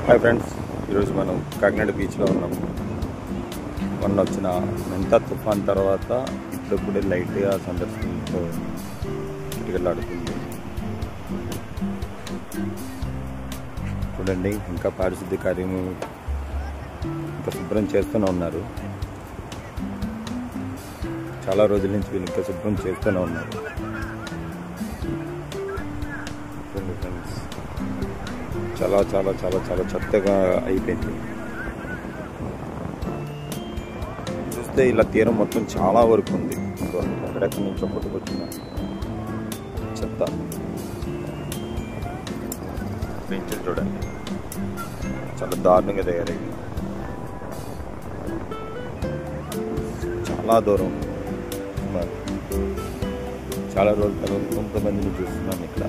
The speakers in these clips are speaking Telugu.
హాయ్ ఫ్రెండ్స్, ఈరోజు మనం కాకినాడ బీచ్లో ఉన్నాం. మొన్న వచ్చిన మెంతా తుఫాన్ తర్వాత ఇప్పుడే లైట్గా సందర్శనతో కిటకిలాడుతుంది. చూడండి, ఇంకా పారిశుద్ధ్య కార్యము ఇంకా శుభ్రం చేస్తూనే ఉన్నారు. చాలా రోజుల నుంచి వీళ్ళు ఇంకా శుభ్రం చేస్తూనే ఉన్నారు. ఫ్రెండ్స్, చాలా చాలా చాలా చాలా చెత్తగా అయిపోయింది. చూస్తే ఇలా తీరం మొత్తం చాలా వరకు ఉంది. ఎక్కడెక్కడి నుంచో పుట్టుకొచ్చిన చెత్త బీచ్లు చూడండి, చాలా దారుణంగా తయారైంది. చాలా దూరం, చాలా రోజుల తర్వాత కొంతమందిని చూస్తున్నాను ఇక్కడ.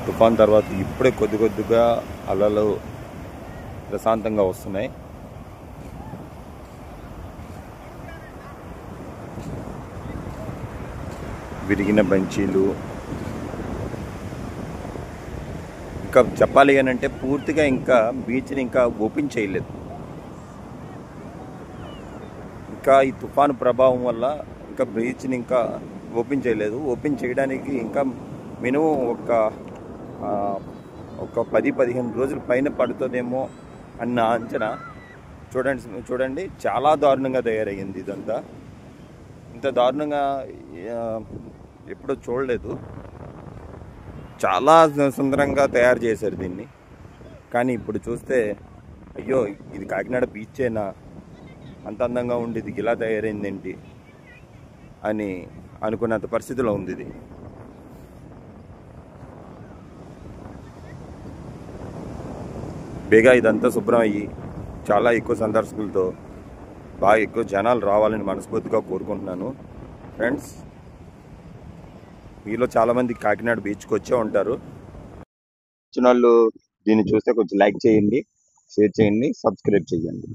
తుఫాన్ తర్వాత ఇప్పుడే కొద్ది కొద్దిగా అలలు ప్రశాంతంగా వస్తున్నాయి. విరిగిన బెంచీలు, ఇంకా చెప్పాలి అని అంటే పూర్తిగా ఇంకా బీచ్ని ఇంకా ఓపెన్ చేయలేదు. ఇంకా ఈ తుఫాను ప్రభావం వల్ల ఇంకా బీచ్ని ఇంకా ఓపెన్ చేయలేదు. ఓపెన్ చేయడానికి ఇంకా మినిమం ఒక 10-15 రోజుల పైన పడుతుందేమో అన్న అంచనా. చూడండి చాలా దారుణంగా తయారయ్యింది. ఇదంతా ఇంత దారుణంగా ఎప్పుడూ చూడలేదు. చాలా సుందరంగా తయారు చేశారు దీన్ని. కానీ ఇప్పుడు చూస్తే అయ్యో, ఇది కాకినాడ బీచేనా, అంత అందంగా ఉండేది ఇలా తయారైంది ఏంటి అని అనుకున్నంత పరిస్థితిలో ఉంది ఇది. బేగా ఇదంతా శుభ్రం అయ్యి చాలా ఎక్కువ సందర్శకులతో బాగా ఎక్కువ జనాలు రావాలని మనస్ఫూర్తిగా కోరుకుంటున్నాను. ఫ్రెండ్స్, మీలో చాలామంది కాకినాడ బీచ్కి వచ్చే ఉంటారు. వచ్చిన వాళ్ళు దీన్ని చూస్తే కొంచెం లైక్ చేయండి, షేర్ చేయండి, సబ్స్క్రైబ్ చేయండి.